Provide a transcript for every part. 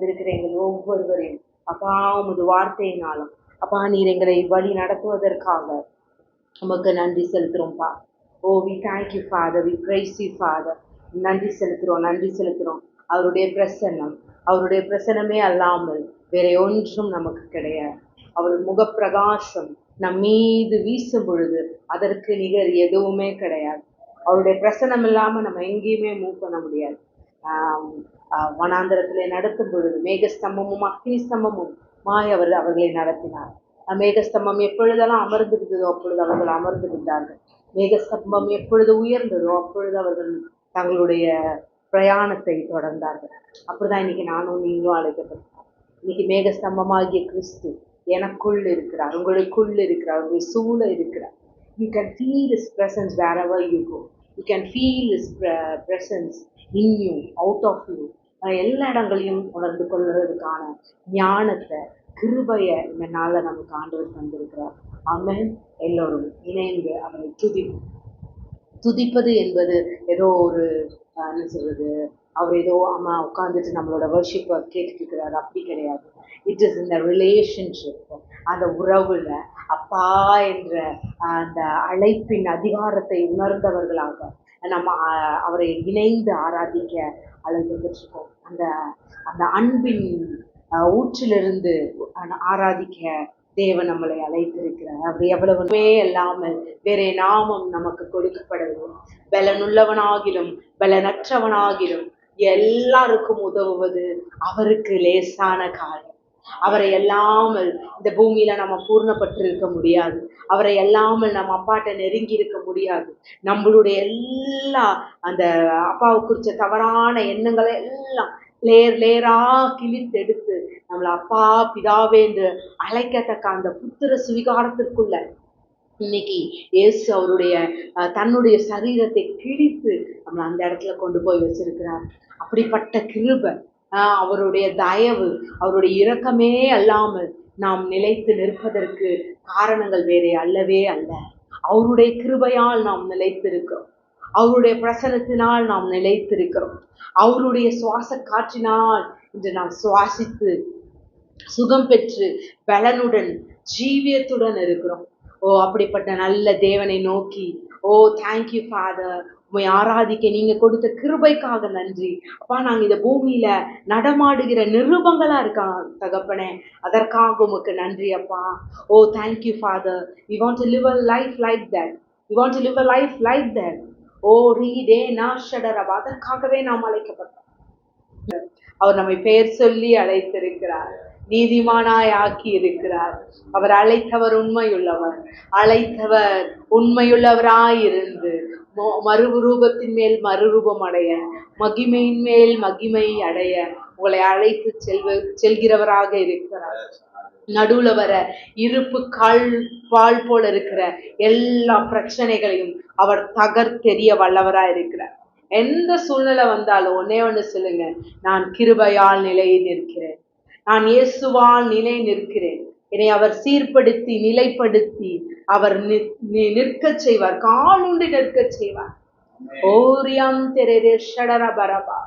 வந்திருக்கிற எங்கள் ஒவ்வொருவரையும் அப்பா உமது வார்த்தையினாலும் அப்பா நீர் எங்களை வழி நடத்துவதற்காக உமக்கு நன்றி செலுத்துறோம்ப்பா. Oh we thank you father, we praise you father. நன்றி செலுத்துறோம். அவருடைய பிரசன்னமே அல்லாமல் வேற ஒன்றும் நமக்கு கிடையாது. அவர் முகப்பிரகாசம் நம் மீது வீசும் பொழுது அதற்கு நிகர் எதுவுமே கிடையாது. அவருடைய பிரசன்னம் இல்லாமல் நம்ம எங்கேயுமே மூவ் பண்ண முடியாது. வனாந்திரத்திலே நடத்தும் பொழுது மேகஸ்தம்பமும் அக்னி ஸ்தம்பமும் அவர்களை நடத்தினார். மேகஸ்தம்பம் எப்பொழுதெல்லாம் அமர்ந்திருந்ததோ அப்பொழுது அவர்கள் அமர்ந்திருந்தார்கள். மேகஸ்தம்பம் எப்பொழுது உயர்ந்ததோ அப்பொழுது அவர்கள் தங்களுடைய பிரயாணத்தை தொடர்ந்தார்கள். அப்படிதான் இன்னைக்கு நானும் நீங்களும் அழைக்கப்பட்டோம். இன்னைக்கு மேகஸ்தம்பமாகிய கிறிஸ்து எனக்குள் இருக்கிறார், உங்களுக்குள் இருக்கிறார், உங்களை சூழ இருக்கிறார். You can feel His presence wherever you go. You can feel His presence in you, out of you. எல்லா இடங்களையும் உணர்ந்து கொள்வதற்கான ஞானத்தை, கிருபையை இந்த நாளில் நமக்கு ஆண்டவர் தந்திருக்கிறார். ஆமென். எல்லோரும் இணைந்து அவரை துதிப்பது என்பது ஏதோ ஒரு என்ன சொல்றது, அவர் ஏதோ உட்காந்துட்டு நம்மளோட வர்ஷிப்பை கேட்டுட்டு இருக்கிறாரு, அப்படி கிடையாது. இட் இஸ் இந்த ரிலேஷன்ஷிப், அந்த உறவுல அப்பா என்ற அந்த அழைப்பின் அதிகாரத்தை உணர்ந்தவர்களாக நம்ம அவரை இணைந்து ஆராதிக்க அழைக்கப்பட்டிருக்கோம். அந்த அந்த அன்பின் ஊற்றிலிருந்து ஆராதிக்க தேவன் நம்மளை அழைத்திருக்கிறார். அப்படி எவ்வளவுமே இல்லாமல் வேற நாமம் நமக்கு கொடுக்கப்படவில்லை. பலனுள்ளவனாகிலும் பலனற்றவனாகிலும் எல்லாருக்கும் உதவுவது அவருக்கு லேசான காரியம். அவரை எல்லாமல் இந்த பூமியில நம்ம பூர்ணப்பட்டிருக்க முடியாது. அவரை எல்லாமல் நம்ம அப்பாட்ட நெருங்கி இருக்க முடியாது. நம்மளுடைய எல்லா அந்த அப்பாவை குறிச்ச தவறான எண்ணங்களை எல்லாம் லேயரா கிழித்தெடுத்து நம்மளை அப்பா பிதாவே என்று அழைக்கத்தக்க அந்த புத்திர சுவிகாரத்திற்குள்ள இன்னைக்கு இயேசு அவருடைய தன்னுடைய சரீரத்தை கிழித்து நம்மளை அந்த இடத்துல கொண்டு போய் வச்சிருக்கிறார். அப்படிப்பட்ட கிருபை, அவருடைய தயவு, அவருடைய இரக்கமே அல்லாமல் நாம் நிலைத்து நிற்பதற்கு காரணங்கள் வேறே அல்லவே அல்ல. அவருடைய கிருபையால் நாம் நிலைத்திருக்கிறோம். அவருடைய பிரசன்னத்தினால் நாம் நிலைத்திருக்கிறோம். அவருடைய சுவாச காற்றினால் இன்று நாம் சுவாசித்து சுகம் பெற்று பலனுடன் ஜீவியத்துடன் இருக்கிறோம். ஓ அப்படிப்பட்ட நல்ல தேவனை நோக்கி ஓ தேங்க்யூ ஃபாதர், உம்மை ஆராதிக்க நீங்க கொடுத்த கிருபைக்காக நன்றி அப்பா. நாங்கள் இந்த பூமியில நடமாடுகிற நிருபங்களா இருக்காங்க தகப்பனே, அதற்காக உமக்கு நன்றி அப்பா. Oh thank you father, we want to live a life like that. We want to live a life like that. ஓ ரீடே நாஷடரபா, அதற்காகவே நாம் அழைக்கப்பட்டோம். அவர் நம்மை பெயர் சொல்லி அழைத்திருக்கிறார், நீதிமானாய் ஆக்கி இருக்கிறார். அவர் அழைத்தவர் உண்மையுள்ளவராயிருந்து மறுரூபத்தின் மேல் மறுரூபம் அடைய, மகிமையின் மேல் மகிமை அடைய உங்களை அழைத்து செல்கிறவராக இருக்கிறார். நடுவுல வர இருப்பு பால் போல இருக்கிற எல்லா பிரச்சனைகளையும் அவர் தகர்த்தெறிய வல்லவரா இருக்கிறார். எந்த சூழ்நிலை வந்தாலும் ஒன்னே ஒன்று சொல்லுங்க, நான் கிருபையால் நிலை நிற்கிறேன், நான் இயேசுவால் நிலை நிற்கிறேன். என்னை அவர் சீர்படுத்தி நிலைப்படுத்தி அவர் நிற்க செய்வார், காலுண்டி நிற்க செய்வார். ஓரியம் தெரே ஷடர பரபா.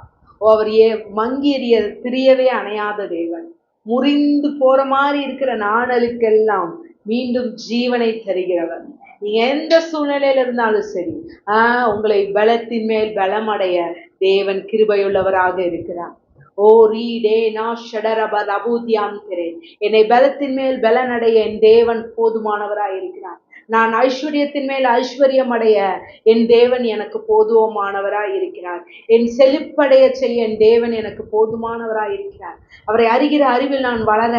அவர் மங்கி எறிய திரியவே அணையாத தேவன். முறிந்து போற மாதிரி இருக்கிற நாணலுக்கெல்லாம் மீண்டும் ஜீவனை தருகிறவர். நீங்க எந்த சூழ்நிலையில இருந்தாலும் சரி, உங்களை பலத்தின் மேல் பலம் அடைய தேவன் கிருபையுள்ளவராக இருக்கிறார். ஓ ரீடே நாஷடரபர் அபூதியாம் திரே, என்னை பலத்தின் மேல் பலனடைய என் தேவன் போதுமானவராய் இருக்கிறார். நான் ஐஸ்வர்யத்தின் மேல் ஐஸ்வர்யம் அடைய என் தேவன் எனக்கு போதுமானவராய் இருக்கிறார். என் செழிப்படைய செய்ய என் தேவன் எனக்கு போதுமானவராய் இருக்கிறார். அவரை அறிகிற அறிவில் நான் வளர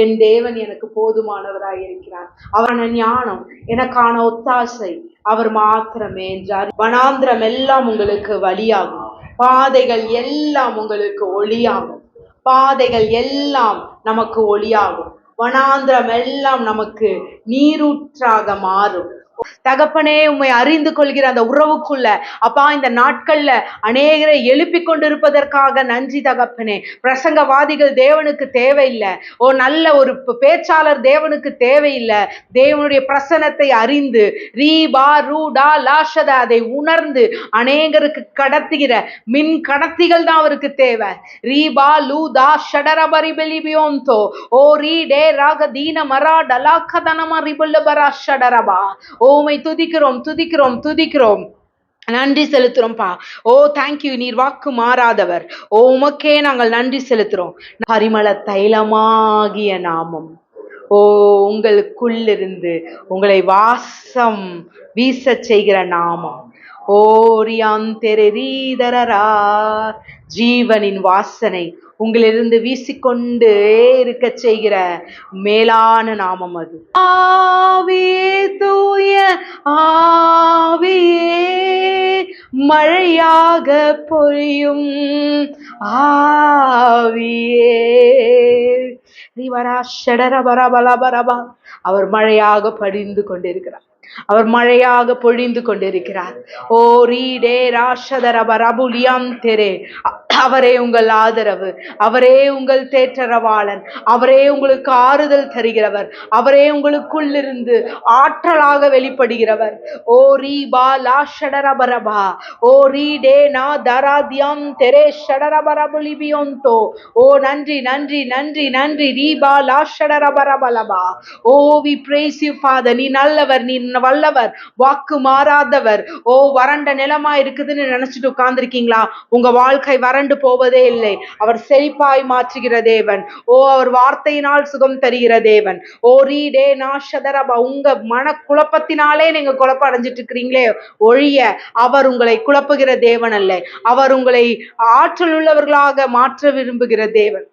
என் தேவன் எனக்கு போதுமானவராய் இருக்கிறார். அவரான ஞானம் எனக்கான ஒத்தாசை அவர் மாத்திரமே என்றார். வனாந்திரம் எல்லாம் உங்களுக்கு வழியாகும், பாதைகள் எல்லாம் உங்களுக்கு ஒளியாகும். பாதைகள் எல்லாம் நமக்கு ஒளியாகும், வனாந்திரம் எல்லாம் நமக்கு நீரூற்றாக மாறும். தகப்பனே, உம்மை அறிந்து கொள்கிற அந்த உறவுக்குள்ள அப்பா இந்த நாட்கள்ல அநேகரை எழுப்பி கொண்டிருப்பதற்காக நன்றி தகப்பனே. பிரசங்கவாதிகள் தேவனுக்கு தேவையில்லை. நல்ல ஒரு பேச்சாளர் தேவனுக்கு தேவையில்லை. தேவனுடைய பிரசனத்தை அறிந்து ரீபா ரூடா லாஷத அதை உணர்ந்து அநேகருக்கு கடத்துகிற மின் கடத்திகள் தான் அவருக்கு தேவை. ரீபா லூதா ஷடரபரி பெலிபியோந்தோ ஓ ரீ டே ராக தீன மரா டலாக்கதனமா ரிபுல்ல பரா ஷடரபா. ஓமை துதிக்கிறோம் துதிக்கிறோம் துதிக்கிறோம், நன்றி செலுத்துறோம்ப்பா. தேங்க்யூ. நீர் வாக்கு மாறாதவர். உமக்கே நாங்கள் நன்றி செலுத்துறோம். பரிமள தைலமாகிய நாமம் உங்களுக்குள்ளிருந்து உங்களை வாசம் வீச செய்கிற நாமம் ஓரியாந்தெரீதரரா, ஜீவனின் வாசனை உங்களிலிருந்து வீசிக்கொண்டு இருக்க செய்கிற மேலான நாமம் அது. ஆவியே, தூய ஆவியே, மழையாக பொழியும் ஆவியே. அவர் மழையாக படிந்து கொண்டிருக்கிறார். அவர் மழையாக பொழிந்து கொண்டிருக்கிறார். ஓ ரீடே ராஷதரபரபுலியாம் தெரே. அவரே உங்கள் ஆதரவு, அவரே உங்கள் தேற்றரவாளன், அவரே உங்களுக்கு ஆறுதல் தருகிறவர், அவரே உங்களுக்குள்ளிருந்து ஆற்றலாக வெளிப்படுகிறவர். ஓ ரீபா லா ஷடரபரபா ஓ ரீடே நா தராதியாம் தெரே ஷடரபரபுலிபியோந்தோ. ஓ நன்றி நன்றி நன்றி நன்றி. ரீபா லா ஷடரபரபலபா. ஓ வி பிரேஸ் யூ ஃபாதர். நீ நல்லவர், நீ வல்லவர், வாக்கு மாறாதவர். வறண்ட நிலமா இருக்குதுன்னு நினைச்சிட்டு உட்கார்ந்துருக்கீங்களா? உங்க வாழ்க்கை வறண்டு போவதே இல்லை. அவர் செழிப்பாய் மாற்றுகிற தேவன். அவர் வார்த்தையினால் சுகம் தருகிற தேவன். ரீடே நாஷதரபா. உங்க மன குழப்பத்தினாலே நீங்க குழப்பம் அடைஞ்சிட்டு இருக்கிறீங்களே ஒழிய அவர் உங்களை குழப்புகிற தேவன் அல்ல. அவர் உங்களை ஆற்றல் உள்ளவர்களாக மாற்ற விரும்புகிற தேவன்.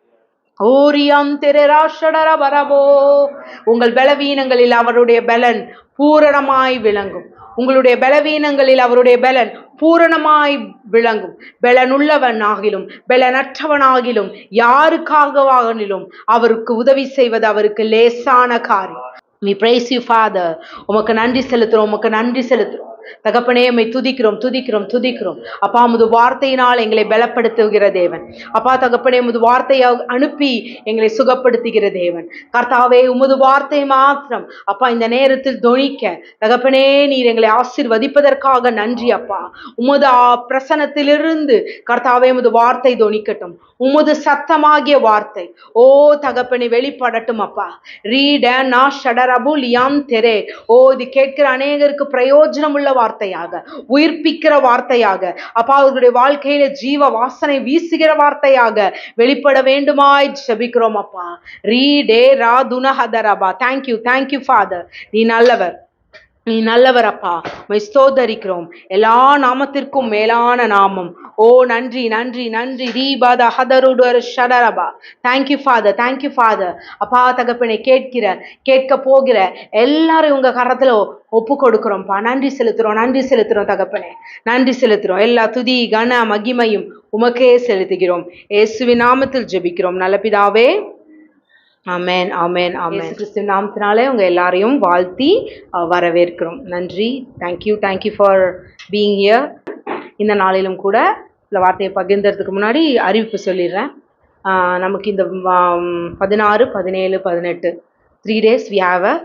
உங்கள் பலவீனங்களில் அவருடைய பலன் பூரணமாய் விளங்கும். உங்களுடைய பலவீனங்களில் அவருடைய பலன் பூரணமாய் விளங்கும். பலனுள்ளவன் ஆகிலும் பலனற்றவனாகிலும் யாருக்காகவாகிலும் அவருக்கு உதவி செய்வது அவருக்கு லேசான காரியம். We praise you, Father. உமக்கு நன்றி செலுத்துறோம், உமக்கு நன்றி செலுத்துறோம் தகப்பனே. உம்மை துதிக்கிறோம் துதிக்கிறோம் துதிக்கிறோம் அப்பா. உமது வார்த்தையினால் எங்களை பலப்படுத்துகிற தேவன் அப்பா. தகப்பனே, உமது வார்த்தையை அனுப்பி எங்களை சுகப்படுத்துகிற தேவன் கர்த்தாவே. உமது வார்த்தை மாத்திரம் அப்பா இந்த நேரத்தில் தொனிக்க தகப்பனே, நீர் எங்களை ஆசீர்வதிப்பதற்காக நன்றி அப்பா. உமது பிரசனத்திலிருந்து கர்த்தாவே உமது வார்த்தை தொனிக்கட்டும். உமது சத்தமாகிய வார்த்தை தகப்பனே வெளிப்படட்டும் அப்பா. ரீட நா ஷடரபுலியாம் தெரே. இது கேட்கிற அநேகருக்கு பிரயோஜனம் உள்ள வார்த்தையாக, உயிர்ப்பிக்கிற வார்த்தையாக அப்பா, அவர்களுடைய வாழ்க்கையில ஜீவ வாசனை வீசுகிற வார்த்தையாக வெளிப்பட வேண்டுமாய் ஜெபிக்கிறோம் அப்பா. ரீடே ரா துனஹதரபா. Thank you thank you father. நீ நல்லவர், நீ நல்லவர் அப்பா. ஸ்தோத்தரிக்கிறோம். எல்லா நாமத்திற்கும் மேலான நாமம். நன்றி நன்றி நன்றி. ரீபாத ஹதருடர் ஷடரபா. தேங்க்யூ ஃபாதர், தேங்க்யூ ஃபாதர் அப்பா. தகப்பனை கேட்க போகிற எல்லாரும் உங்க கரத்துல ஒப்பு கொடுக்கிறோம்ப்பா. நன்றி செலுத்துறோம், நன்றி செலுத்துறோம் தகப்பனே, நன்றி செலுத்துறோம். எல்லா துதி கன மகிமையும் உமக்கே செலுத்துகிறோம். இயேசுவின் நாமத்தில் ஜெபிக்கிறோம் நல்ல பிதாவே. ஆமென் ஆமென் ஆமென். கிறிஸ்துவின் நாமத்தினாலே உங்க எல்லாரையும் வாழ்த்தி வரவேற்கிறோம். நன்றி. Thank you for being here. இந்த நாளிலும் கூட இந்த வார்த்தையை பகிர்ந்ததுக்கு முன்னாடி அறிவிப்பு சொல்லிடுறேன். நமக்கு இந்த 16, 17, 18 3 days we have a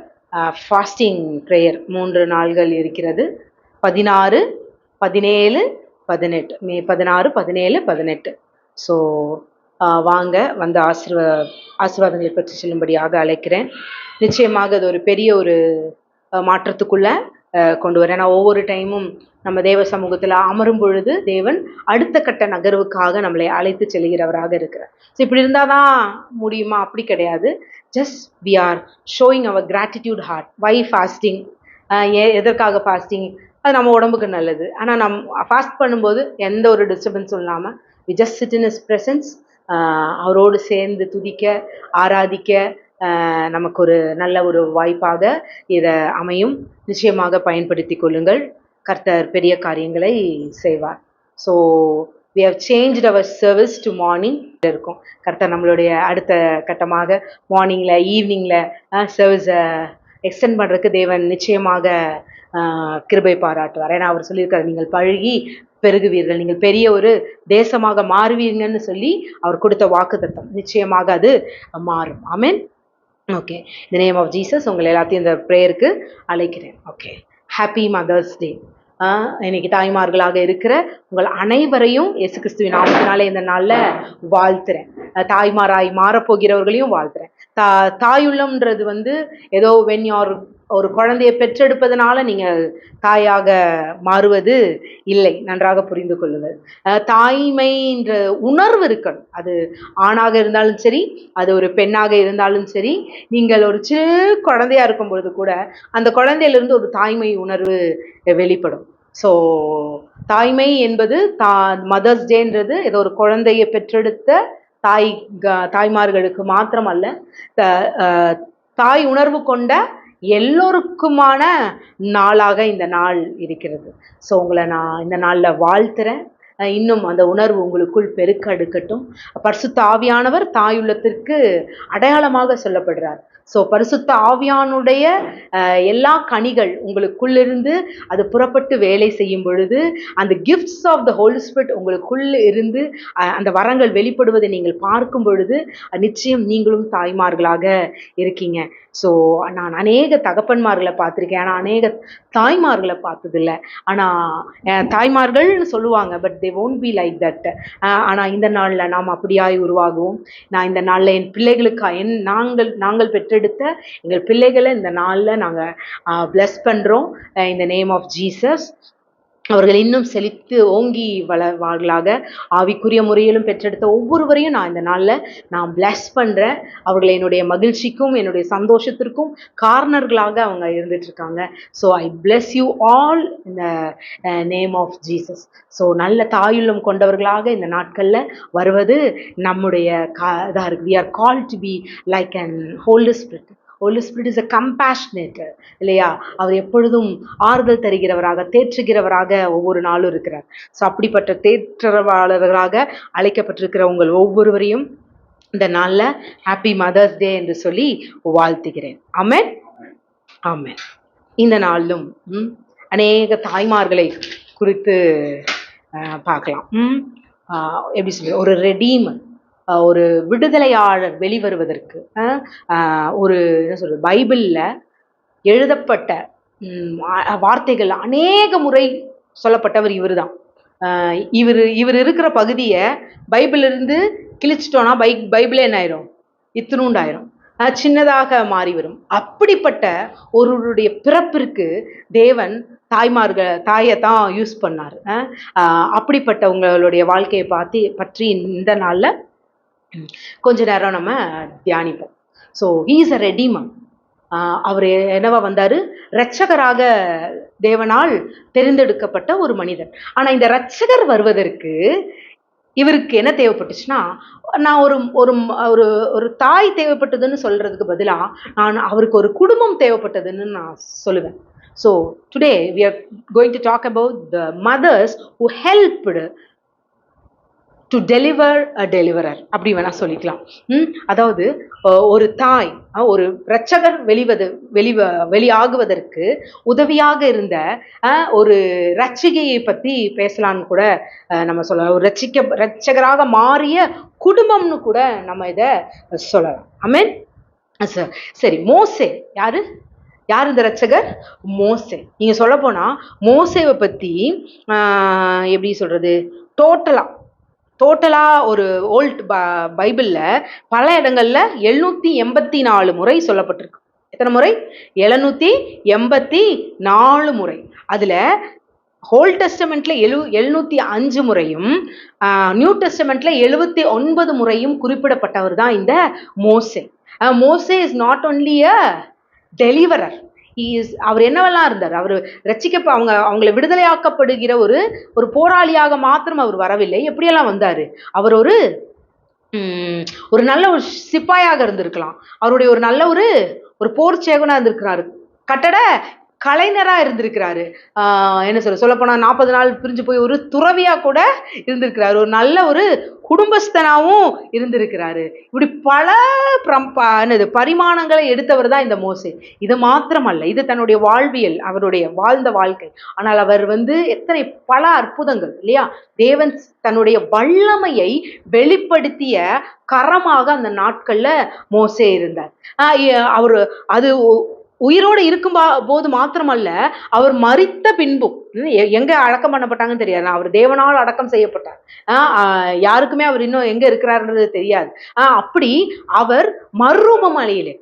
fasting prayer. 3 நாள்கள் இருக்கிறது. 16, 17, 18 மே 16, 17, 18. ஸோ வாங்க வந்து ஆசீர்வாதங்களை பற்றி சொல்லும்படியாக அழைக்கிறேன். நிச்சயமாக அது ஒரு பெரிய ஒரு மாற்றத்துக்குள்ள கொண்டு வரேன். நான் ஒவ்வொரு டைமும் நம்ம தேவ சமூகத்தில் அமரும் பொழுது தேவன் அடுத்த கட்ட நகர்வுக்காக நம்மளை அழைத்து செல்கிறவராக இருக்கிறார். ஸோ இப்படி இருந்தால் தான் முடியுமா? அப்படி கிடையாது. Just we are showing our gratitude heart. Why fasting? எதற்காக ஃபாஸ்டிங்? அது நம்ம உடம்புக்கு நல்லது. ஆனால் ஃபாஸ்ட் பண்ணும்போது எந்த ஒரு டிஸ்டர்பன்ஸும் இல்லாமல் we just sit in his presence. அவரோடு சேர்ந்து துதிக்க ஆராதிக்க நமக்கு ஒரு நல்ல ஒரு வாய்ப்பாக இதை அமையும். நிச்சயமாக பயன்படுத்தி கொள்ளுங்கள். கர்த்தர் பெரிய காரியங்களை செய்வார். So we have changed our service to morning இருக்கும். கர்த்தர் நம்மளுடைய அடுத்த கட்டமாக மார்னிங்கில் ஈவினிங்கில் சர்வீஸை எக்ஸ்டெண்ட் பண்ணுறதுக்கு தேவன் நிச்சயமாக கிருபை பாராட்டுவார். ஏன்னா அவர் சொல்லியிருக்காரு, நீங்கள் பழகி பெருகுவீர்கள், நீங்கள் பெரிய ஒரு தேசமாக மாறுவீங்கன்னு சொல்லி அவர் கொடுத்த வாக்குத்தத்தம். நிச்சயமாக அது மாறும். ஆமென். ஓகே, இந்த நேம் ஆஃப் ஜீசஸ் உங்களை எல்லாத்தையும் இந்த ப்ரேயருக்கு அழைக்கிறேன். Okay, happy mother's day. இன்னைக்கு தாய்மார்களாக இருக்கிற உங்கள் அனைவரையும் இயேசு கிறிஸ்துவின் நாமத்தினாலே இந்த நாளில் வாழ்த்துறேன். தாய்மாராய் மாறப்போகிறவர்களையும் வாழ்த்துறேன். தாயுள்ளம்ன்றது ஏதோ ஒரு குழந்தையை பெற்றெடுப்பதனால நீங்கள் தாயாக மாறுவது இல்லை. நன்றாக புரிந்து கொள்ளுங்கள். தாய்மைன்ற உணர்வு இருக்கணும். அது ஆணாக இருந்தாலும் சரி, அது ஒரு பெண்ணாக இருந்தாலும் சரி, நீங்கள் ஒரு சிறு குழந்தையா இருக்கும் பொழுது கூட அந்த குழந்தையிலிருந்து ஒரு தாய்மை உணர்வு வெளிப்படும். ஸோ தாய்மை என்பது மதர்ஸ் டேன்றது ஏதோ ஒரு குழந்தையை பெற்றெடுத்த தாய்மார்களுக்கு மாத்திரமல்ல, தாய் உணர்வு கொண்ட எல்லோருக்குமான நாளாக இந்த நாள் இருக்கிறது. ஸோ உங்களை நான் இந்த நாளில் வாழ்த்துறேன். இன்னும் அந்த உணர்வு உங்களுக்குள் பெருக்கெடுக்கட்டும். பரிசுத்த ஆவியானவர் தாயுள்ளத்திற்கு அடையாளமாக சொல்லப்படுறார். ஸோ பரிசுத்த ஆவியானுடைய எல்லா கனிகள் உங்களுக்குள்ளிருந்து அது புறப்பட்டு வேலை செய்யும் பொழுது அந்த gifts of the holy spirit உங்களுக்குள் இருந்து அந்த வரங்கள் வெளிப்படுவதை நீங்கள் பார்க்கும் பொழுது நிச்சயம் நீங்களும் தாய்மார்களாக இருக்கீங்க. ஸோ நான் அநேக தகப்பன்மார்களை பார்த்துருக்கேன், ஆனால் அநேக தாய்மார்களை பார்த்ததில்ல. ஆனால் தாய்மார்கள்னு சொல்லுவாங்க, but they won't be like that. ஆனால் இந்த நாளில் நாம் அப்படியாய் உருவாகுவோம். நான் இந்த நாளில் என் பிள்ளைகளுக்கு நாங்கள் பெற்றெடுத்த எங்கள் பிள்ளைகளை இந்த நாளில் நாங்கள் bless பண்ணுறோம். இந்த நேம் ஆஃப் ஜீசஸ் அவர்கள் இன்னும் செழித்து ஓங்கி வளர்வார்களாக. ஆவிக்குரிய முறையிலும் பெற்றெடுத்த ஒவ்வொருவரையும் நான் இந்த நாளில் நான் பிளஸ் பண்ணுறேன். அவர்கள் என்னுடைய மகிழ்ச்சிக்கும் என்னுடைய சந்தோஷத்திற்கும் காரணர்களாக அவங்க இருந்துட்டு இருக்காங்க. So I bless you all in the name of Jesus. So நல்ல தாயுள்ளம் கொண்டவர்களாக இந்த நாட்களில் வருவது நம்முடைய இதாக இருக்குது. We are called to be like an holy spirit. Holy spirit is a compassionate இல்லையா? அவர் எப்பொழுதும் ஆறுதல் தருகிறவராக, தேற்றுகிறவராக ஒவ்வொரு நாளும் இருக்கிறார். ஸோ அப்படிப்பட்ட தேற்றவாளர்களாக அழைக்கப்பட்டிருக்கிற உங்கள் ஒவ்வொருவரையும் இந்த நாளில் ஹாப்பி மதர்ஸ் டே என்று சொல்லி வாழ்த்துகிறேன். ஆமென், ஆமென். இந்த நாளிலும் அநேக தாய்மார்களை குறித்து பார்க்கலாம். எப்படி சொல்ற, ஒரு ரெடீமர், ஒரு விடுதலையாளர் வெளிவருவதற்கு ஒரு என்ன சொல்றது, பைபிளில் எழுதப்பட்ட வார்த்தைகள் அநேக முறை சொல்லப்பட்டவர் இவர் தான். இவர் இருக்கிற பகுதியை பைபிளிலிருந்து கிழிச்சிட்டோன்னா பைபிளே என்ன ஆயிரும்? இத்தினூண்டாயிரும், சின்னதாக மாறி வரும். அப்படிப்பட்ட ஒருவருடைய பிறப்பிற்கு தேவன் தாயை தான் யூஸ் பண்ணார். அப்படிப்பட்ட உங்களுடைய வாழ்க்கையை பற்றி இந்த நாளில் கொஞ்ச நேரம் நம்ம தியானிப்போம். So he is a redeemer. அவர் என்னவா வந்தார்? இரட்சகராக தேவனால் தெரிந்தெடுக்கப்பட்ட ஒரு மனிதர். ஆனால் இந்த இரட்சகர் வருவதற்கு இவருக்கு என்ன தேவைப்பட்டுச்சுன்னா, நான் ஒரு ஒரு ஒரு ஒரு தாய் தேவைப்பட்டதுன்னு சொல்றதுக்கு பதிலாக நான் அவருக்கு ஒரு குடும்பம் தேவைப்பட்டதுன்னு நான் சொல்லுவேன். So today we are going to talk about the mothers who helped to deliver a deliverer, அப்படி வேணா சொல்லிக்கலாம். அதாவது ஒரு தாய், ஒரு இரட்சகர் வெளியாகுவதற்கு உதவியாக இருந்த ஒரு இரட்சிகையை பற்றி பேசலான்னு கூட நம்ம சொல்லலாம். ஒரு இரட்சகராக மாறிய குடும்பம்னு கூட நம்ம இதை சொல்லலாம். ஆமென். சரி, மோசே யார் இந்த இரட்சகர்? மோசே. நீங்க சொல்ல போனா மோசேவை பத்தி எப்படி சொல்றது, டோட்டலா ஒரு ஓல்ட் பைபிள்ல பல இடங்கள்ல 784 முறை சொல்லப்பட்டிருக்கு. எத்தனை முறை? 784 முறை. அதுல ஓல்ட் டெஸ்டமெண்ட்ல 705 முறையும் நியூ டெஸ்டமெண்ட்ல 79 முறையும் குறிப்பிடப்பட்டவர் தான் இந்த Mose. Mose is not only a deliverer, அவர் என்னவெல்லாம் இருந்தார்? அவர் அவங்களை விடுதலையாக்கப்படுகிற ஒரு போராளியாக மாத்திரம் அவர் வரவில்லை. எப்படியெல்லாம் வந்தாரு? அவர் ஒரு நல்ல ஒரு சிப்பாயாக இருந்திருக்கலாம். அவருடைய ஒரு நல்ல ஒரு போர் சேவனா இருந்திருக்கிறாரு. கட்டட கலைஞரா இருந்திருக்கிறாரு. என்ன சொல்லப்போனா 40 நாள் பிரிஞ்சு போய் ஒரு துறவியா கூட இருந்திருக்கிறாரு. ஒரு நல்ல ஒரு குடும்பஸ்தனாவும் இருந்திருக்கிறாரு. இப்படி பல என்னது பரிமாணங்களை எடுத்தவர் தான் இந்த மோசே. இது மாத்திரமல்ல, இது தன்னுடைய வாழ்வியல், அவருடைய வாழ்ந்த வாழ்க்கை. ஆனால் அவர் எத்தனை பல அற்புதங்கள் இல்லையா, தேவன் தன்னுடைய வல்லமையை வெளிப்படுத்திய கரமாக அந்த நாட்கள்ல மோசே இருந்தார். அவரு அது உயிரோடு இருக்கும் போது மாத்திரமல்ல, அவர் மரித்த பின்பும் எங்க அடக்கம் பண்ணப்பட்டாங்கன்னு தெரியாது. அவர் தேவனால் அடக்கம் செய்யப்பட்டார். யாருக்குமே அவர் இன்னும் எங்க இருக்கிறாருன்றது தெரியாது. அப்படி அவர் மறுரூப மலையிலே,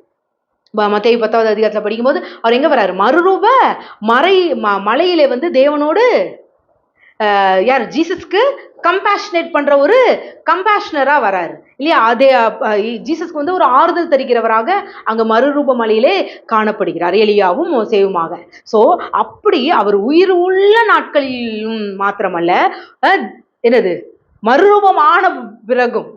மத்தேயு 10வது அதிகாரத்துல படிக்கும்போது அவர் எங்க வர்றாரு? மறுரூப மலையிலே தேவனோடு யார்? ஜீசஸ்க்கு கம்பேஷனேட் பண்ற ஒரு கம்பேஷனரா வராரு இல்லையா. அதே ஜீசஸ்க்கு ஒரு ஆறுதல் தருகிறவராக அங்க மறுரூப மலையிலே காணப்படுகிறார், எலியாவும் மோசேவுமாக. சோ அப்படி அவர் உயிர் உள்ள நாட்களிலும் மாத்திரமல்ல, என்னது மறுரூபமான பிறகும்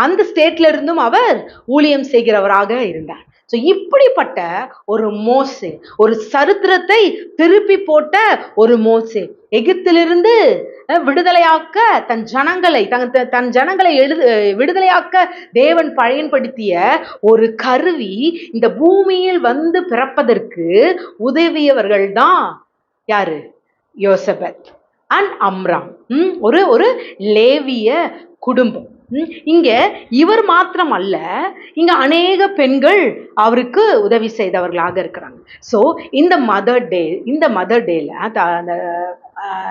அந்த ஸ்டேட்ல இருந்தும் அவர் ஊழியம் செய்கிறவராக இருந்தார். ஸோ இப்படிப்பட்ட ஒரு மோசே, ஒரு சரித்திரத்தை திருப்பி போட்ட ஒரு மோசே, எகிப்திலிருந்து விடுதலையாக்க தன் ஜனங்களை விடுதலையாக்க தேவன் பயன்படுத்திய ஒரு கருவி இந்த பூமியில் பிறப்பதற்கு உதவியவர்கள் தான் யாரு? யோசபத் அண்ட் அம்ராம். ஒரு லேவிய குடும்பம். இங்க இவர் மாத்திரம் அல்ல, இங்க அநேக பெண்கள் அவருக்கு உதவி செய்தவர்களாக இருக்கிறாங்க. சோ இந்த மதர் டேல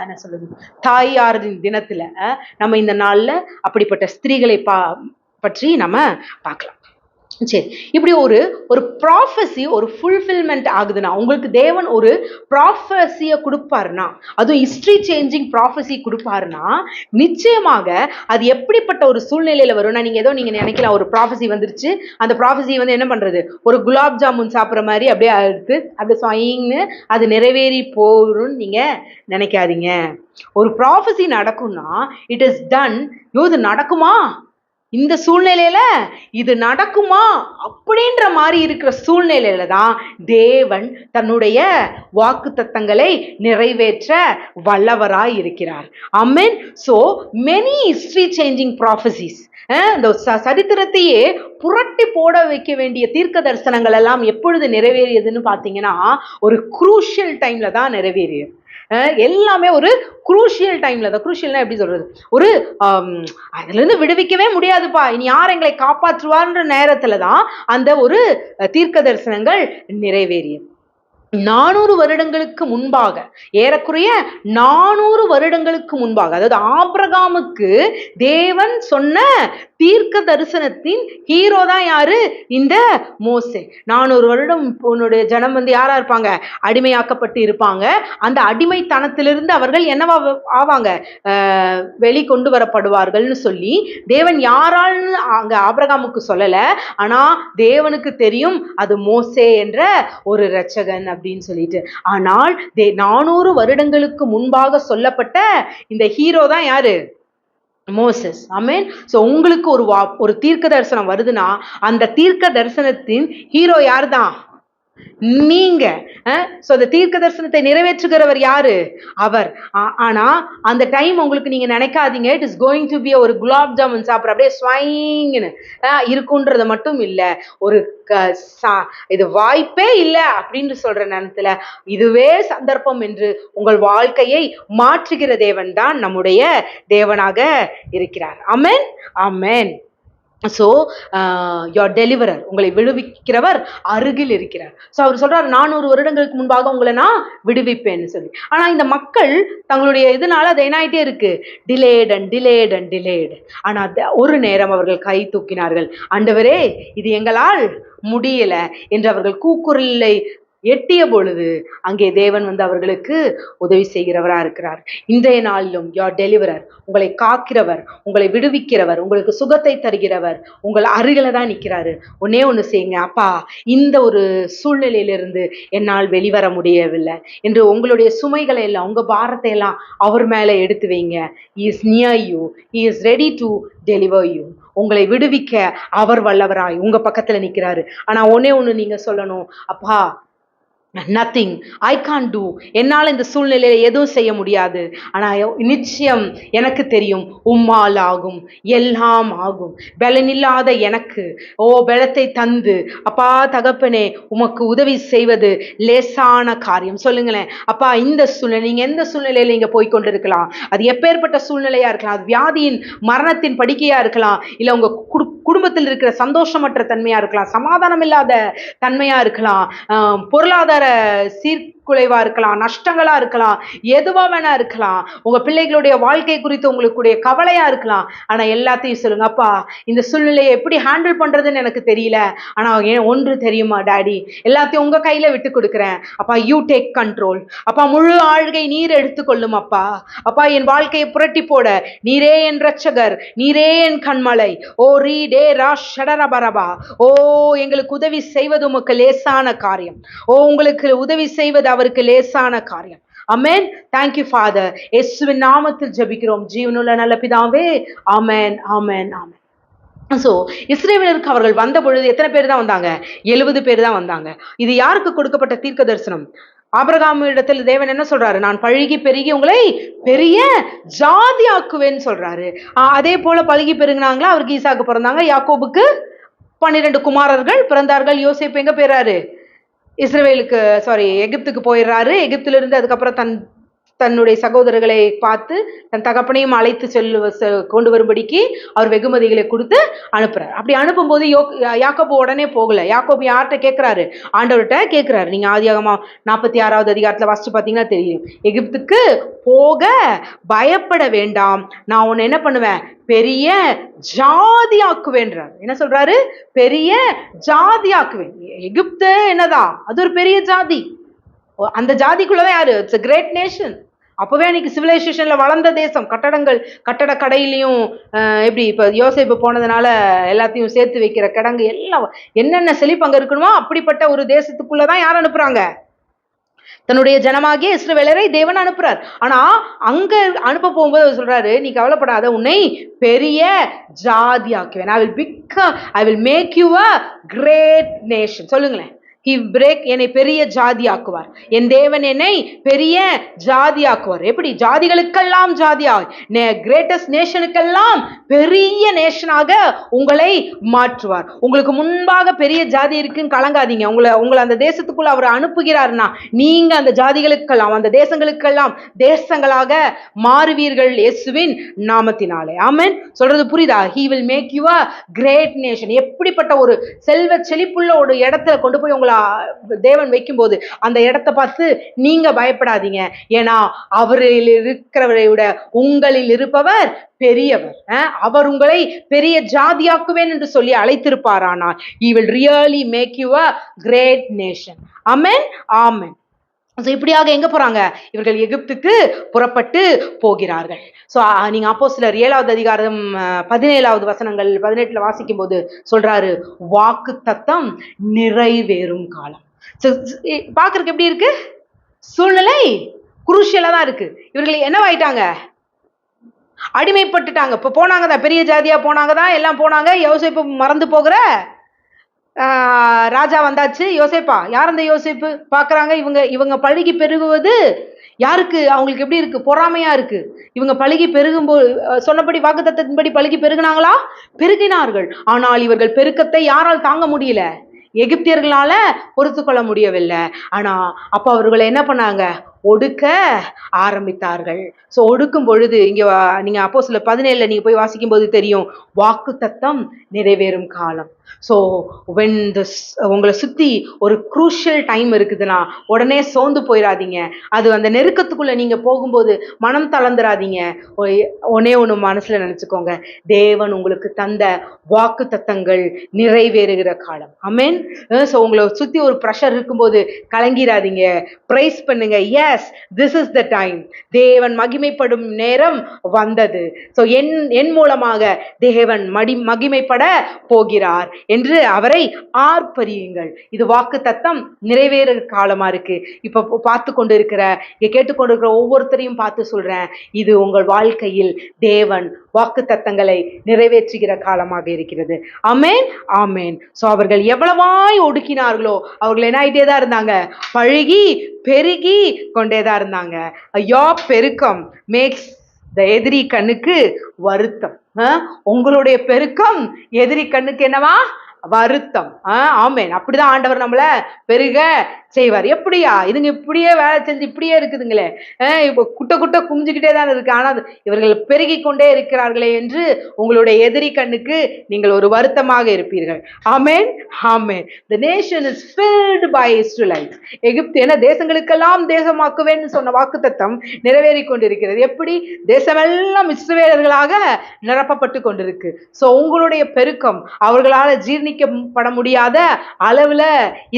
என்ன சொல்றது, தாயாரின் தினத்துல நம்ம இந்த நாள்ல அப்படிப்பட்ட ஸ்திரீகளை பற்றி நம்ம பார்க்கலாம். சரி, இப்படி ஒரு ப்ராஃபஸி ஒரு ஃபுல்ஃபில்மெண்ட் ஆகுதுன்னா, உங்களுக்கு தேவன் ஒரு ப்ராஃபஸியை கொடுப்பாருன்னா, அதுவும் ஹிஸ்டரி சேஞ்சிங் ப்ராஃபஸி கொடுப்பாருன்னா, நிச்சயமாக அது எப்படிப்பட்ட ஒரு சூழ்நிலையில வரும்னா, நீங்க நினைக்கலாம் ஒரு ப்ராஃபஸி வந்துருச்சு, அந்த ப்ராஃபஸி என்ன பண்றது, ஒரு குலாப் ஜாமுன் சாப்பிட்ற மாதிரி அப்படியே எடுத்து அப்படியே ஸ்வைங்னு அது நிறைவேறி போகும்னு நீங்க நினைக்காதீங்க. ஒரு ப்ராஃபஸி நடக்கும்னா இட் இஸ் டன். இது நடக்குமா, இந்த சூழ்நிலையில இது நடக்குமா அப்படின்ற மாதிரி இருக்கிற சூழ்நிலையில தான் தேவன் தன்னுடைய வாக்குத்தத்தங்களை நிறைவேற்ற வல்லவராய் இருக்கிறார். Amen. So many history changing prophecies, இந்த சரித்திரத்தையே புரட்டி போட வைக்க வேண்டிய தீர்க்க தரிசனங்கள் எல்லாம் எப்பொழுது நிறைவேறியதுன்னு பார்த்தீங்கன்னா, ஒரு குரூஷியல் டைம்ல தான் நிறைவேறியது. எல்லாமே ஒரு குரூஷியல் டைம்ல தான். குரூஷியல்னா எப்படி சொல்றது, ஒரு அதுல இருந்து விடுவிக்கவே முடியாதுப்பா, இனி யார் எங்களை காப்பாற்றுவார்ன்ற நேரத்துல தான் அந்த ஒரு தீர்க்க தரிசனங்கள் நிறைவேறியது. 400 வருடங்களுக்கு முன்பாக, ஏறக்குறைய 400 வருடங்களுக்கு முன்பாக, அதாவது ஆபிரகாமுக்கு தேவன் சொன்ன தீர்க்க தரிசனத்தின் ஹீரோ தான் யாரு? இந்த மோசே. 400 வருடம் உன்னுடைய ஜனம் யாரா இருப்பாங்க? அடிமையாக்கப்பட்டு இருப்பாங்க. அந்த அடிமைத்தனத்திலிருந்து அவர்கள் என்னவா ஆவாங்க? வெளிக்கொண்டு வரப்படுவார்கள்னு சொல்லி தேவன் யாரால்னு அங்க ஆபிரகாமுக்கு சொல்லல. ஆனா தேவனுக்கு தெரியும் அது மோசே என்ற ஒரு இரட்சகன் அப்படின்னு சொல்லிட்டு. ஆனால் 400 வருடங்களுக்கு முன்பாக சொல்லப்பட்ட இந்த ஹீரோ தான் யாரு? மோசஸ். ஆமென். சோ உங்களுக்கு ஒரு தீர்க்க தரிசனம் வருதுன்னா, அந்த தீர்க்க தரிசனத்தின் ஹீரோ யார் தான்? நீங்க. சோ அந்த தீர்க்க தரிசனத்தை நிறைவேற்றுகிறவர் யாரு? அவர். ஆனா அந்த டைம் உங்களுக்கு நீங்க நினைக்காதீங்க it is going to be ஒரு குலாப் ஜாமுன் சாப்பிட்ற அப்படியே ஸ்வைங்னு இருக்குன்றது மட்டும் இல்ல. ஒரு இது வாய்ப்பே இல்லை அப்படின்னு சொல்ற நேரத்துல இதுவே சந்தர்ப்பம் என்று உங்கள் வாழ்க்கையை மாற்றுகிற தேவன் தான் நம்முடைய தேவனாக இருக்கிறார். ஆமென், ஆமென். ஸோ யோர் டெலிவரர், உங்களை விடுவிக்கிறவர் அருகில் இருக்கிறார். ஸோ அவர் சொல்றாரு 400 வருடங்களுக்கு முன்பாக உங்களை நான் விடுவிப்பேன்னு சொல்லி. ஆனா இந்த மக்கள் தங்களுடைய இதனால அது என்னாயிட்டே இருக்கு, delayed and delayed and delayed. ஆனா ஒரு நேரம் அவர்கள் கை தூக்கினார்கள், ஆண்டவரே இது எங்களால் முடியல என்று அவர்கள் கூக்குரலை எட்டிய பொழுது அங்கே தேவன் அவர்களுக்கு உதவி செய்கிறவரா இருக்கிறார். இன்றைய நாளிலும் யார் டெலிவரர், உங்களை காக்கிறவர், உங்களை விடுவிக்கிறவர், உங்களுக்கு சுகத்தை தருகிறவர் உங்கள் அருகில தான் நிற்கிறாரு. ஒன்னே ஒன்று செய்யுங்க, அப்பா இந்த ஒரு சூழ்நிலையிலிருந்து என்னால் வெளிவர முடியவில்லை என்று உங்களுடைய சுமைகளை எல்லாம், உங்க பாரத்தை எல்லாம் அவர் மேலே எடுத்து வைங்க. He is near you, he is ready to deliver you. உங்களை விடுவிக்க அவர் வல்லவராய் உங்க பக்கத்துல நிற்கிறாரு. ஆனா ஒன்னே ஒன்று நீங்க சொல்லணும், அப்பா நத்திங் ஐ கான் டூ, என்னால் இந்த சூழ்நிலையில எதுவும் செய்ய முடியாது. ஆனால் நிச்சயம் எனக்கு தெரியும் உம்மால் ஆகும், எல்லாம் ஆகும். பலனில்லாத எனக்கு பலத்தை தந்து அப்பா தகப்பனே உமக்கு உதவி செய்வது லேசான காரியம். சொல்லுங்களேன் அப்பா, இந்த சூழ்நிலை நீங்க எந்த சூழ்நிலையில நீங்க போய் கொண்டிருக்கலாம், அது எப்பேற்பட்ட சூழ்நிலையா இருக்கலாம், அது வியாதியின் மரணத்தின் படுக்கையா இருக்கலாம், இல்ல உங்க குடும்பத்தில் இருக்கிற சந்தோஷமற்ற தன்மையா இருக்கலாம், சமாதானம் இல்லாத தன்மையா இருக்கலாம், பொருளாதார சீர்குலைவா இருக்கலாம், நஷ்டங்களா இருக்கலாம், எதுவா வேணா இருக்கலாம், உங்க பிள்ளைகளுடைய வாழ்க்கை குறித்து உங்களுக்கு கவலையா இருக்கலாம். ஆனா எல்லாத்தையும் சொல்லுங்க அப்பா, இந்த சூழ்நிலையை எப்படி ஹேண்டில் பண்றதுன்னு எனக்கு தெரியல, ஆனா ஒன்று தெரியுமா டாடி, எல்லாத்தையும் உங்க கையில விட்டு கொடுக்குறேன் அப்பா, யூ டேக் கண்ட்ரோல் அப்பா, முழு ஆழ்கை நீர் எடுத்துக்கொள்ளும் அப்பா. அப்பா என் வாழ்க்கையை புரட்டி போட நீரே என் ரட்சகர், நீரே என் கண்மலை. ஓ ரீ டே ரா ஷடரபரபா. ஓ எங்களுக்கு உதவி செய்வது உமக்கு லேசான காரியம். ஓ உங்களுக்கு உதவி செய்வது அவருக்கு லேசான காரியம். ஆமென். Thank you Father. இயேசுவின் நாமத்தில் ஜெபிக்கிறோம் ஜீவனுள்ள நல்ல பிதாவே. ஆமென் ஆமென் ஆமென். ஸோ இஸ்ரவேலருக்கு அவர்கள் வந்த பொழுது எத்தனை பேர் தான் வந்தாங்க? 70 பேர் தான் வந்தாங்க. இது யாருக்கு கொடுக்கப்பட்ட தீர்க்க தரிசனம்? ஆபிரகாம் இடத்தில் தேவன் என்ன சொல்றாரு? நான் பழுகி பெருகி உங்களை பெரிய ஜாதி ஆக்குவேன்னு சொல்றாரு. அதே போல பழுகி பெருகினாங்களா? அவருக்கு ஈசாக்கு பிறந்தாங்க, யாக்கோபுக்கு 12 குமாரர்கள் பிறந்தார்கள். யோசேப்பு எங்க போயிறாரு? எகிப்துக்கு போயிடுறாரு. எகிப்திலிருந்து அதுக்கப்புறம் தன்னுடைய சகோதரர்களை பார்த்து தன் தகப்பனையும் அழைத்து கொண்டு வரும்படிக்கு அவர் வெகுமதிகளை கொடுத்து அனுப்புறாரு. அப்படி அனுப்பும்போது யாக்கோபு உடனே போகல. யாக்கோபு யார்கிட்ட கேட்கிறாரு? ஆண்டவர்கிட்ட கேட்கிறாரு. நீங்க ஆதியாகமம் 46வது அதிகாரத்துல வாசிச்சு பார்த்தீங்கன்னா தெரியும். எகிப்துக்கு போக பயப்பட வேண்டாம், நான் உன்னை என்ன பண்ணுவேன்? பெரிய ஜாதி ஆக்குவேன்றார். என்ன சொல்றாரு? பெரிய ஜாதி ஆக்குவேன். எகிப்து என்னதான், அது ஒரு பெரிய ஜாதி. அந்த ஜாதிக்குள்ளதான் யாரு? It's a great nation. அப்பவே அன்னைக்கு சிவிலைசேஷன்ல வளர்ந்த தேசம். கட்டட கடையிலையும் எப்படி இப்ப யோசேப்பு போனதுனால எல்லாத்தையும் சேர்த்து வைக்கிற கிடங்கு எல்லாம் என்னென்ன செழிப்பு அங்க இருக்கணுமோ அப்படிப்பட்ட ஒரு தேசத்துக்குள்ளதான் யார் அனுப்புறாங்க? தன்னுடைய ஜனமாகிய இஸ்ரவேலரை தேவன் அனுப்புறார். ஆனா அங்க அனுப்ப போகும்போது சொல்றாரு, நீ கவலைப்படாத, உன்னை பெரிய ஜாதி ஆக்குவேன். I will make you a great nation. சொல்லுங்களேன். என்னை பெரிய ஜாதி ஆக்குவார். என் தேவன் என்னை பெரிய ஜாதி ஆக்குவார். எப்படி? ஜாதிகளுக்கெல்லாம் ஜாதியா, கிரேட்டஸ்ட் நேஷனுக்கெல்லாம் பெரிய நேஷனாக உங்களை மாற்றுவார். உங்களுக்கு முன்பாக பெரிய ஜாதி இருக்குன்னு கலங்காதீங்க. உங்களை அந்த தேசத்துக்குள்ள அவர் அனுப்புகிறார்னா நீங்க அந்த ஜாதிகளுக்கெல்லாம் அந்த தேசங்களுக்கெல்லாம் தேசங்களாக மாறுவீர்கள் இயேசுவின் நாமத்தினாலே. ஆமென். சொல்றது புரியுதா? he will make you a great nation. எப்படிப்பட்ட ஒரு செல்வ செழிப்புள்ள ஒரு இடத்துல கொண்டு போய் உங்களை தேவன் வைக்கும்போது அந்த இடத்தை பார்த்து நீங்க பயப்படாதீங்க. ஏன்னா அவரில் இருக்கிறவரை விட உங்களில் இருப்பவர் பெரியவர். அவர் உங்களை பெரிய ஜாதியாக்குவேன் என்று சொல்லி அழைத்திருப்பார். ஆனால் he will really make you a great nation. ஆமென் ஆமென். இப்படியாக எங்க போறாங்க? இவர்கள் எகிப்துக்கு புறப்பட்டு போகிறார்கள். சோ நீங்க அப்போஸ்தலர் 7வது அதிகாரம் 17வது வசனங்கள் 18ல வாசிக்கும் போது சொல்றாரு, வாக்கு தத்தம் நிறைவேறும் காலம். பாக்குறதுக்கு எப்படி இருக்கு? சூழ்நிலை குருஷியலா தான் இருக்கு. இவர்கள் என்னவாயிட்டாங்க? அடிமைப்பட்டுட்டாங்க. இப்ப போனாங்கதான், பெரிய ஜாதியா போனாங்கதான், எல்லாம் போனாங்க. யோசேப்பு மறந்து போகிற ராஜா வந்தாச்சு. யோசேப்பா யார்? அந்த யோசேப்பு பாக்குறாங்க. இவங்க பழுகி பெருகுவது யாருக்கு? அவங்களுக்கு எப்படி இருக்கு? பொறாமையா இருக்கு. இவங்க பழுகி பெருகும்போது சொன்னபடி வாக்குத்தத்தத்தின்படி பழுகி பெருகினாங்களா? பெருகினார்கள். ஆனால் இவர்கள் பெருக்கத்தை யாரால் தாங்க முடியல? எகிப்தியர்களால பொறுத்து கொள்ள முடியவில்லை. ஆனா அப்ப அவர்களை என்ன பண்ணாங்க? ஒடுக்க ஆரம்பித்தார்கள். ஸோ ஒடுக்கும் பொழுது இங்க நீங்க அப்போஸ்தலர் 17ல நீங்க போய் வாசிக்கும் போது தெரியும், வாக்கு தத்தம் நிறைவேறும் காலம். ஸோ when உங்களை சுத்தி ஒரு குரூஷியல் டைம் இருக்குதுன்னா உடனே சோர்ந்து போயிடாதீங்க. அது அந்த நெருக்கத்துக்குள்ள நீங்க போகும்போது மனம் தளர்ந்துடாதீங்க. ஒண்ணு மனசுல நினைச்சுக்கோங்க, தேவன் உங்களுக்கு தந்த வாக்கு தத்தங்கள் நிறைவேறுகிற காலம். ஆமென். ஸோ உங்களை சுத்தி ஒரு ப்ரெஷர் இருக்கும்போது கலங்கிடாதீங்க, பிரைஸ் பண்ணுங்க. Yes, this is the time. தேவன் மகிமைப்படும் நேரம் வந்தது. ஸோ என் மூலமாக தேவன் மகிமைப்பட போகிறார். என்று அவரை ஆர்ப்பரியுங்கள். இது வாக்கு தத்தம் நிறைவேற காலமா இருக்கு. இப்ப பார்த்து கொண்டு இருக்கிற, இங்க கேட்டுக்கொண்டிருக்கிற ஒவ்வொருத்தரையும் பார்த்து சொல்றேன், இது உங்கள் வாழ்க்கையில் தேவன் வாக்கு தத்தங்களை நிறைவேற்றுகிற காலமாக இருக்கிறது. ஆமேன், ஆமேன். சோ அவர்கள் எவ்வளவாய் ஒடுக்கினார்களோ அவர்கள் என்ன ஆயிட்டே தான் இருந்தாங்க, பழுகி பெருகி கொண்டேதான் இருந்தாங்க. ஐயோ, பெருக்கம் மேக்ஸ் த எதிரி கண்ணுக்கு வருத்தம். உங்களுடைய பெருக்கம் எதிரி கண்ணுக்கு என்னவா? வருத்தம். ஆமேன். அப்படிதான் ஆண்டவர் நம்மள பெருக செய்வார். எப்படியா இதுங்க இப்படியே வேலை செஞ்சு இப்படியே இருக்குதுங்களே, இப்போ குட்ட குட்ட குமிஞ்சுக்கிட்டே தான் இருக்கு, ஆனால் இவர்கள் பெருகி கொண்டே இருக்கிறார்களே என்று உங்களுடைய எதிரி கண்ணுக்கு நீங்கள் ஒரு வருத்தமாக இருப்பீர்கள். ஆமேன், ஆமேன். The nation is filled by Israelites. எகிப்து என தேசங்களுக்கெல்லாம் தேசமாக்குவேன்னு சொன்ன வாக்குத்தத்தம் நிறைவேறி கொண்டிருக்கிறது. எப்படி? தேசமெல்லாம் இஸ்ரவேலர்களாக நிரப்பப்பட்டு கொண்டிருக்கு. சோ உங்களுடைய பெருக்கம் அவர்களால் ஜீர்ணிக்கப்பட முடியாத அளவுல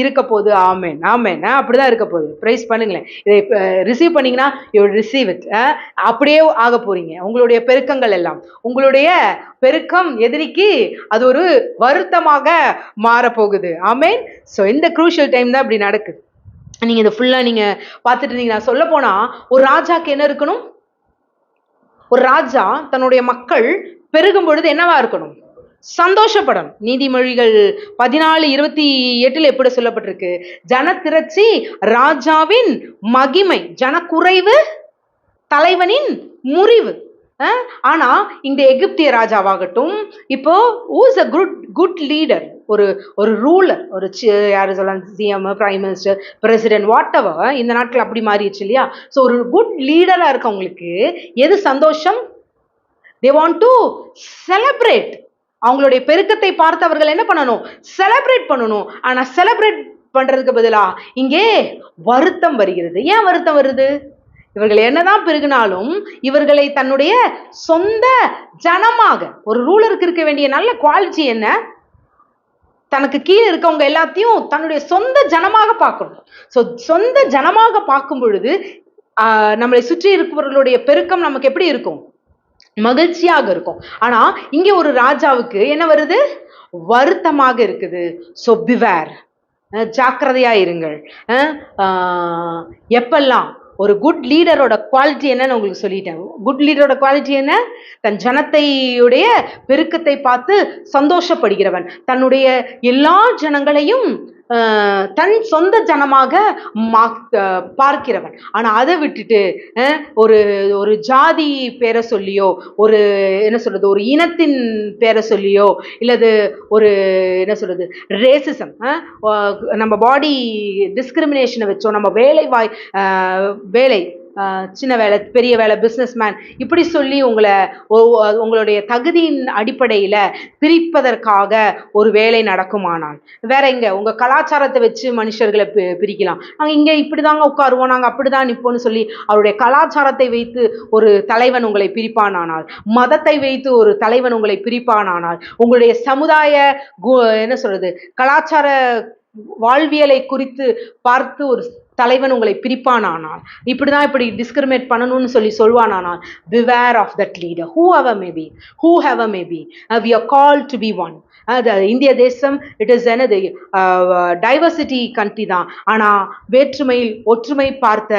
இருக்க போது. ஆமேன், ஆமேன். அப்படிதான் இருக்க போகுது. பிரைஸ் பண்ணுங்களேன். இதை ரிசீவ் பண்ணீங்கன்னா யூ ரிசீவ் இட். அப்படியே ஆக போறீங்க. உங்களுடைய பெருக்கங்கள் எல்லாம், உங்களுடைய பெருக்கம் எதிரிக்கு அது ஒரு வருத்தமாக மாறப்போகுது. ஆமேன். ஸோ இந்த குரூஷியல் டைம் தான் இப்படி நடக்குது. நீங்க இதை ஃபுல்லா நீங்க பார்த்துட்டு இருந்தீங்க. நான் சொல்ல போனா, ஒரு ராஜாக்கு என்ன இருக்கணும்? ஒரு ராஜா தன்னுடைய மக்கள் பெருகும் பொழுது என்னவா இருக்கணும்? சந்தோஷப்படணும். நீதிமொழிகள் 14:28 எப்படி சொல்லப்பட்டிருக்கு? ஜனத்திரட்சி ராஜாவின் மகிமை, ஜனக்குறைவு தலைவனின் முறிவு. ஆனா இந்த எகிப்திய ராஜாவாகட்டும், இப்போ who's a good leader, ஒரு ரூலர், ஒரு யாரு சொல்லலாம், CM, prime minister, president, whatever, இந்த நாட்கள் அப்படி மாறிடுச்சு இல்லையா? ஸோ ஒரு குட் லீடரா இருக்கவங்களுக்கு எது சந்தோஷம்? they want to celebrate. அவங்களுடைய பெருக்கத்தை பார்த்து அவர்கள் என்ன பண்ணணும்? செலிப்ரேட் பண்ணணும். ஆனா செலிப்ரேட் பண்றதுக்கு பதிலா இங்கே வருத்தம் வருகிறது. ஏன் வருத்தம் வருது? இவர்கள் என்னதான் பெருகினாலும் இவர்களை தன்னுடைய சொந்த ஜனமாக, ஒரு ரூலருக்கு இருக்க வேண்டிய நல்ல குவாலிட்டி என்ன? தனக்கு கீழே இருக்கவங்க எல்லாத்தையும் தன்னுடைய சொந்த ஜனமாக பார்க்கணும். ஸோ சொந்த ஜனமாக பார்க்கும் பொழுது நம்மளை சுற்றி இருக்கிறவர்களுடைய பெருக்கம் நமக்கு எப்படி இருக்கும்? மகிழ்ச்சியாக இருக்கும். ஆனா இங்க ஒரு ராஜாவுக்கு என்ன வருது? வருத்தமாக இருக்குது. ஸோ பிவேர், ஜாக்கிரதையா இருங்கள். எப்பெல்லாம் ஒரு குட் லீடரோட குவாலிட்டி என்னன்னு உங்களுக்கு சொல்லிட்டேன். குட் லீடரோட குவாலிட்டி என்ன? தன் ஜனத்தையுடைய பெருக்கத்தை பார்த்து சந்தோஷப்படுகிறவன், தன்னுடைய எல்லா ஜனங்களையும் தன் சொந்த ஜனமாக பார்க்கிறவன். ஆனா அதை விட்டுட்டு ஒரு ஜாதி பேரை சொல்லியோ, ஒரு என்ன சொல்றது, ஒரு இனத்தின் பேரை சொல்லியோ, இல்லது ஒரு என்ன சொல்றது ரேசிசம், நம்ம பாடி டிஸ்கிரிமினேஷனை வச்சோ, நம்ம வேலை சின்ன வேலை, பெரிய வேலை, பிஸ்னஸ் மேன், இப்படி சொல்லி உங்களுடைய தகுதியின் அடிப்படையில் பிரிப்பதற்காக ஒரு வேலை நடக்குமானால், வேற எங்க உங்க கலாச்சாரத்தை வச்சு மனுஷர்களை பிரிக்கலாம். நாங்கள் இங்கே இப்படிதாங்க உட்காருவோம், நாங்கள் அப்படிதான் நிற்போம்னு சொல்லி அவருடைய கலாச்சாரத்தை வைத்து ஒரு தலைவன் உங்களை பிரிப்பானானால், மதத்தை வைத்து ஒரு தலைவன் உங்களை பிரிப்பானானால், உங்களுடைய சமுதாய என்ன சொல்றது கலாச்சார வாழ்வியலை குறித்து பார்த்து ஒரு தலைவன் உங்களை பிரிப்பானானால், இப்படிதான் இப்படி டிஸ்கிரிமினேட் பண்ணணும்னு சொல்லி சொல்வானானால், beware of that leader, whoever may be. We are called to be one. இந்திய தேசம் இட் இஸ் என்னது டைவர்சிட்டி கண்ட்ரி தான். ஆனா வேற்றுமையில் ஒற்றுமை பார்த்த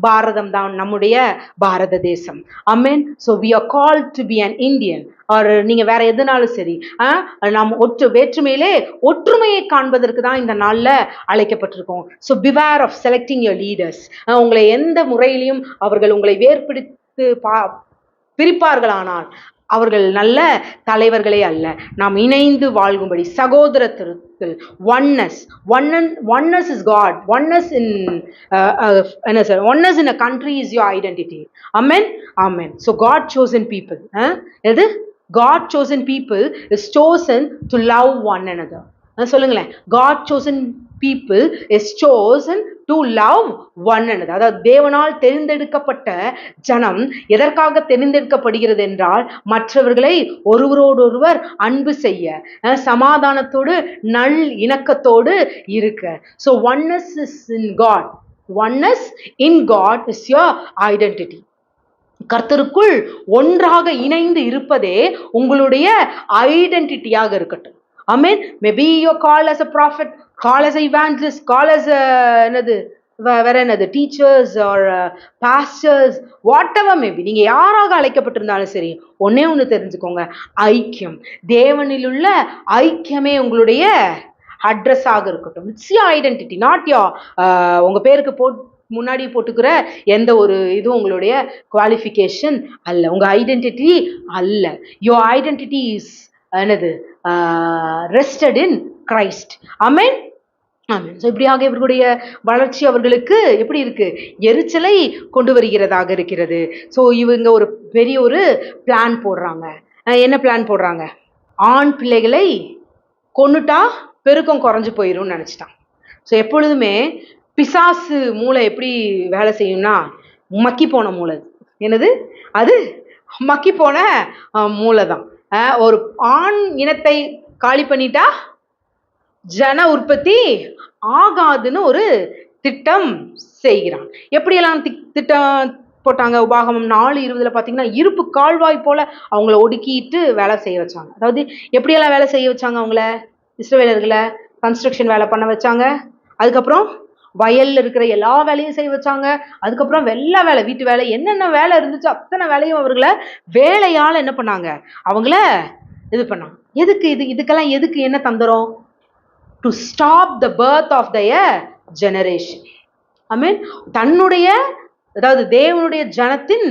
பாரதம் தான் நம்முடைய பாரத தேசம். Amen. So we are called to be an Indian. நீங்க வேற எதுனாலும் சரி, நாம் வேற்றுமையிலே ஒற்றுமையை காண்பதற்கு தான் இந்த நாள்ல அழைக்கப்பட்டிருக்கோம். So beware of selecting your leaders. உங்களை எந்த முறையிலையும் அவர்கள் உங்களை வேறுபிடித்து பிரிப்பார்களானால் அவர்கள் நல்ல தலைவர்களே அல்ல. நாம் இணைந்து வாழ்கும்படி சகோதரத்தில் oneness is God. Oneness in oneness in a country is your identity. Amen. So God chosen people, எது God chosen people is chosen to love one another. சொல்லுங்களேன், God chosen people is chosen to love one another. அதாவது தேவனால் தெரிந்தெடுக்கப்பட்ட ஜனம் எதற்காக தெரிந்தெடுக்கப்படுகிறது என்றால், மற்றவர்களை ஒருவரோடொருவர் அன்பு செய்ய, சமாதானத்தோடு நல் இணக்கத்தோடு இருக்க. So oneness is in God. Oneness in God is your identity. கர்த்தருக்குள் ஒன்றாக இணைந்து இருப்பதே உங்களுடைய ஐடென்டிட்டியாக இருக்கட்டும். Amen. Maybe you're called as a prophet, called as an evangelist, called as என்னது வேற என்னது teachers are pastors, what ever maybe. நீங்க யாராக அழைக்கப்பட்டிருந்தாலும் சரி, ஒன்னே ஒன்று தெரிஞ்சுக்கோங்க, ஐக்கியம், தேவனில் உள்ள ஐக்கியமே உங்களுடைய அட்ரஸாக இருக்கட்டும். It's your identity, not your உங்க பேருக்கு முன்னாடி போட்டுக்கிற எந்த ஒரு இதுவும் உங்களுடைய குவாலிஃபிகேஷன் அல்ல, உங்க ஐடென்டிட்டி அல்ல. யோர் ஐடென்டிட்டி இஸ் என்னது? Rested in Christ. Amen, amen. So இப்படியாக இவர்களுடைய வளர்ச்சி அவர்களுக்கு எப்படி இருக்கு? எரிச்சலை கொண்டு வருகிறதாக இருக்கிறது. ஸோ இவங்க ஒரு பெரிய ஒரு பிளான் போடுறாங்க. என்ன பிளான் போடுறாங்க? ஆண் பிள்ளைகளை கொன்னுட்டா பெருக்கம் குறைஞ்சு போயிடும்னு நினச்சிட்டான். ஸோ எப்பொழுதுமே பிசாசு மூளை எப்படி வேலை செய்யும்னா, மக்கி போன மூளை. என்னது அது? மக்கி போன மூளை தான். ஒரு ஆண் இனத்தை காலி பண்ணிட்டா ஜன உற்பத்தி ஆகாதுன்னு ஒரு திட்டம் செய்கிறான். எப்படியெல்லாம் திட்டம் போட்டாங்க? உபாகமம் 4:20 பார்த்தீங்கன்னா, இருப்பு கால்வாய் போல அவங்கள ஒடுக்கிட்டு வேலை செய்ய வச்சாங்க. அதாவது எப்படியெல்லாம் வேலை செய்ய வச்சாங்க? அவங்கள இஸ்ரவேலர்களை கன்ஸ்ட்ரக்ஷன் வேலை பண்ண வச்சாங்க. அதுக்கப்புறம் வயல்ல இருக்கிற எல்லா வேலையும் செய்ய வச்சாங்க. அதுக்கப்புறம் வெள்ளை வேலை, வீட்டு வேலை, என்னென்ன வேலை இருந்துச்சு அத்தனை வேலையும் அவர்களை வேலையால் என்ன பண்ணாங்க? அவங்கள இது பண்ணாங்க. எதுக்கு? இதுக்கெல்லாம் எதுக்கு? என்ன தந்துரும்? To stop the birth of their generation. I mean தன்னுடைய, அதாவது தேவனுடைய ஜனத்தின்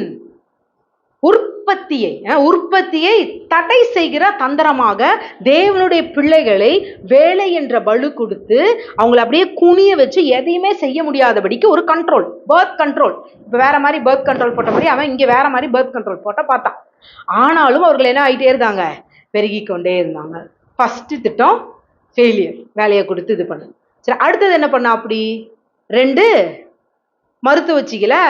உற்பத்தியை தடை செய்கிற தந்திரமாக தேவனுடைய பிள்ளைகளை வேலை என்ற பலு கொடுத்து அவங்களை அப்படியே குனிய வச்சு எதையுமே செய்ய முடியாதபடிக்கு ஒரு கண்ட்ரோல், பர்த் கண்ட்ரோல். இப்போ வேற மாதிரி பர்த் கண்ட்ரோல் போட்ட மாதிரி அவன் இங்கே வேற மாதிரி பர்த் கண்ட்ரோல் போட்ட பார்த்தான். ஆனாலும் அவர்கள் என்ன ஆகிட்டே இருந்தாங்க? பெருகி கொண்டே இருந்தாங்க. ஃபர்ஸ்ட் திட்டம் ஃபெயிலியர், வேலையை கொடுத்து இது பண்ணு. சரி, அடுத்தது என்ன பண்ணா? அப்படி 2 மருத்துவச்சிகளை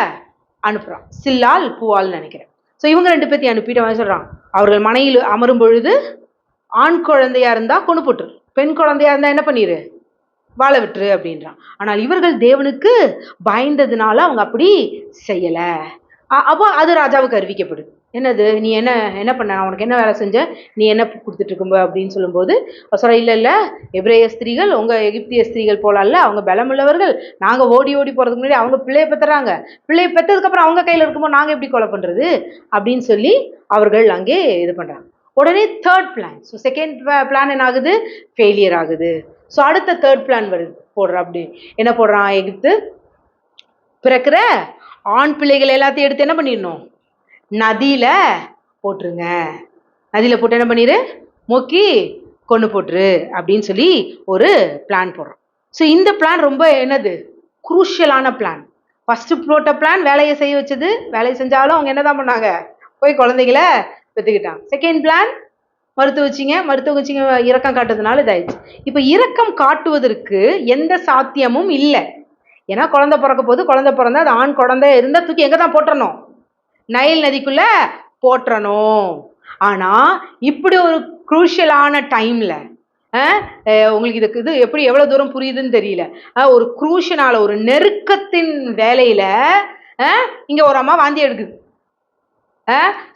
அனுப்புறான், சில்லால் பூவால் நினைக்கிறேன். ஸோ இவங்க 2 பேர்த்தையும் அனுப்பிட்டு அவன் சொல்றான், அவர்கள் மனையில் அமரும் பொழுது ஆண் குழந்தையா இருந்தா கொண்டு போட்டுரு, பெண் குழந்தையா இருந்தா என்ன பண்ணிரு, வாழ விட்டுரு அப்படின்றான். ஆனால் இவர்கள் தேவனுக்கு பயந்ததுனால அவங்க அப்படி செய்யல. அப்போ அது ராஜாவுக்கு அறிவிக்கப்படுது. என்னது? நீ என்ன பண்ண, உனக்கு என்ன வேலை செஞ்ச, நீ என்ன கொடுத்துட்டு இருக்கும்ப அப்படின்னு சொல்லும்போது சொல்ற, இல்லை எபிரேய ஸ்திரீகள் உங்க எகிப்திய ஸ்திரீகள் போல அல்ல, அவங்க பலமுள்ளவர்கள், நாங்க ஓடி போறதுக்கு முன்னாடி அவங்க பிள்ளையை பெற்றுறாங்க, பிள்ளையை பெற்றதுக்கு அப்புறம் அவங்க கையில இருக்கும்போது நாங்க எப்படி கொலை பண்றது அப்படின்னு சொல்லி அவர்கள் அங்கே இது பண்றாங்க. உடனே third plan. So second plan என்ன ஆகுது? ஃபெயிலியர் ஆகுது. ஸோ அடுத்த தேர்ட் பிளான் வருது, போடுறான். அப்படி என்ன போடுறான்? எகிப்து பிறக்கிற ஆண் பிள்ளைகள் எல்லாத்தையும் எடுத்து என்ன பண்ணிடணும்? நதியில போட்டுருங்க. நதியில போட்டு என்ன பண்ணிரு, மொக்கி கொண்டு போட்டுரு அப்படின்னு சொல்லி ஒரு பிளான் போடுறோம். ஸோ இந்த பிளான் ரொம்ப என்னது? குரூஷியலான பிளான். ஃபர்ஸ்ட் போட்ட பிளான் வேலையை செய்ய வச்சது, வேலையை செஞ்சாலும் அவங்க என்னதான் பண்ணாங்க? போய் குழந்தைகளை பெற்றுக்கிட்டாங்க. செகண்ட் பிளான் மருத்துவச்சிங்க இரக்கம் காட்டுறதுனால இதாயிடுச்சு. இப்போ இரக்கம் காட்டுவதற்கு எந்த சாத்தியமும் இல்லை. ஏன்னா குழந்தை பிறக்க போது, குழந்தை பிறந்தா அது ஆண் குழந்தை இருந்தா தூக்கி எங்க தான் போட்டுறணும்? நைல் நதிக்குள்ள போட்டுறணும். ஆனா இப்படி ஒரு குரூஷியலான டைம்ல உங்களுக்கு இது எப்படி எவ்வளவு தூரம் புரியுதுன்னு தெரியல. ஒரு குரூஷியலான ஒரு நெருக்கத்தின் வேலையில இங்க ஒரு அம்மா வாந்தி எடுக்குது.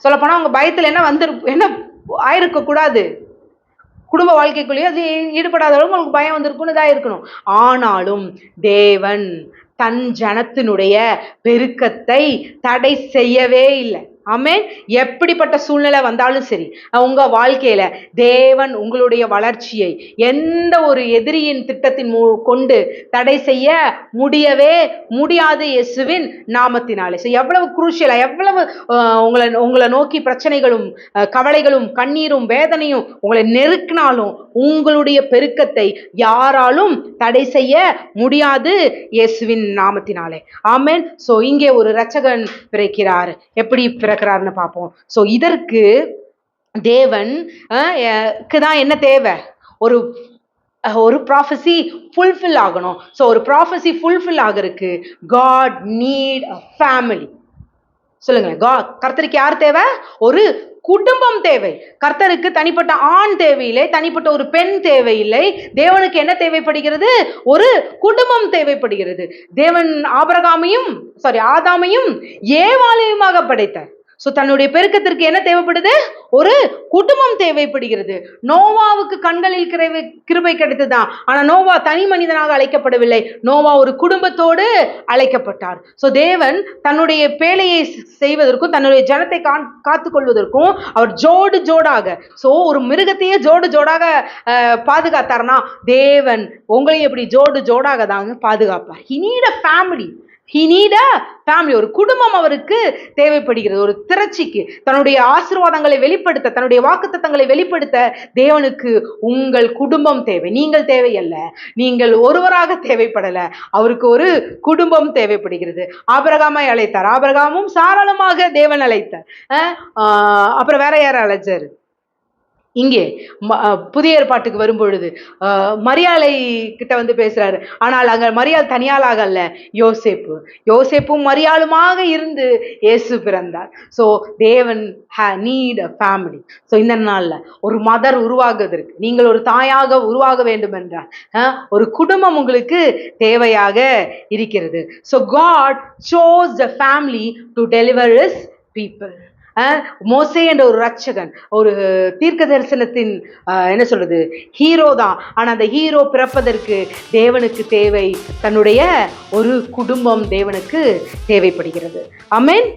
சொல்ல போனா உங்க பயத்துல என்ன ஆயிருக்க கூடாது, குடும்ப வாழ்க்கைக்குள்ளேயே அது ஈடுபடாத அளவுக்கு உங்களுக்கு பயம் வந்திருக்குன்னு இதாக இருக்கணும். ஆனாலும் தேவன் தன் ஜனத்தினுடைய பெருக்கத்தை தடை செய்யவே இல்லை. ஆமென். எப்படிப்பட்ட சூழ்நிலை வந்தாலும் சரி, உங்க வாழ்க்கையில தேவன் உங்களுடைய வளர்ச்சியை எந்த ஒரு எதிரியின் திட்டத்தின் கொண்டு தடை செய்ய முடியவே முடியாது, இயேசுவின் நாமத்தினாலே. எவ்வளவு குரூஷியலா, எவ்வளவு உங்களை நோக்கி பிரச்சனைகளும் கவலைகளும் கண்ணீரும் வேதனையும் உங்களை நெருக்கினாலும் உங்களுடைய பெருக்கத்தை யாராலும் தடை செய்ய முடியாது, இயேசுவின் நாமத்தினாலே. ஆமென். சோ இங்கே ஒரு இரட்சகன் பிறக்கிறார். எப்படி பிறக்கிறார்னு பார்ப்போம். சோ இதற்கு தேவனுக்கு தான் என்ன தேவை? ஒரு ப்ராஃபஸி ஃபுல்ஃபில் ஆகணும். ஸோ ஒரு ப்ராஃபஸி ஃபுல்ஃபில் ஆகிறதுக்கு காட் நீட் அ ஃபேமிலி. சொல்லுங்களேன், கர்த்தருக்கு யார் தேவை? ஒரு குடும்பம் தேவை. கர்த்தருக்கு தனிப்பட்ட ஆண் தேவையில்லை, தனிப்பட்ட ஒரு பெண் தேவையில்லை. தேவனுக்கு என்ன தேவைப்படுகிறது? ஒரு குடும்பம் தேவைப்படுகிறது. தேவன் ஆதாமையும் ஏவாளையுமாக படைத்தார். ஸோ தன்னுடைய பெருக்கத்திற்கு என்ன தேவைப்படுது? ஒரு குடும்பம் தேவைப்படுகிறது. நோவாவுக்கு கண்களில் கிருபை கிடைத்ததுதான். ஆனா நோவா தனி மனிதனாக அழைக்கப்படவில்லை. நோவா ஒரு குடும்பத்தோடு அழைக்கப்பட்டார். ஸோ தேவன் தன்னுடைய பேழையை செய்வதற்கும் தன்னுடைய ஜனத்தை காத்து கொள்வதற்கும் அவர் ஜோடு ஜோடாக, ஸோ ஒரு மிருகத்தையே ஜோடு ஜோடாக பாதுகாத்தார்னா தேவன் உங்களை எப்படி ஜோடு ஜோடாக தாங்க பாதுகாப்பார். He need a family. He need a family. ஒரு குடும்பம் அவருக்கு தேவைப்படுகிறது. ஒரு திரட்சிக்கு தன்னுடைய ஆசீர்வாதங்களை வெளிப்படுத்த, தன்னுடைய வாக்குத்தத்தங்களை வெளிப்படுத்த தேவனுக்கு உங்கள் குடும்பம் தேவை. நீங்கள் தேவையல்ல, நீங்கள் ஒருவராக தேவைப்படல, அவருக்கு ஒரு குடும்பம் தேவைப்படுகிறது. ஆபிரகாமை அழைத்தார், ஆபிரகாமும் சாராளமாக தேவன் அழைத்தார். அப்புறம் வேற யாரை அழைச்சாரு? இங்கே புதிய ஏற்பாட்டுக்கு வரும்பொழுது மரியாளை கிட்ட வந்து பேசுறாரு. ஆனால் அங்க மரியாள் தனியாளாக அல்ல, யோசேப்பும் மரியாளுமாக இருந்து இயேசு பிறந்தார். ஸோ தேவன் நீட் அ ஃபேமிலி. ஸோ இந்த நாள்ல ஒரு மதர் உருவாகுவதற்கு, நீங்கள் ஒரு தாயாக உருவாக வேண்டும் என்றால் ஒரு குடும்பம் உங்களுக்கு தேவையாக இருக்கிறது. So God chose the family to deliver his people. மோசே என்ற ஒரு ரட்சகன், ஒரு தீர்க்க தரிசனத்தின் என்ன சொல்றது, ஹீரோ தான். ஆனா அந்த ஹீரோ பிறப்பதற்கு தேவனுக்கு தேவை, தன்னுடைய ஒரு குடும்பம் தேவனுக்கு தேவைப்படுகிறது. ஆமென்.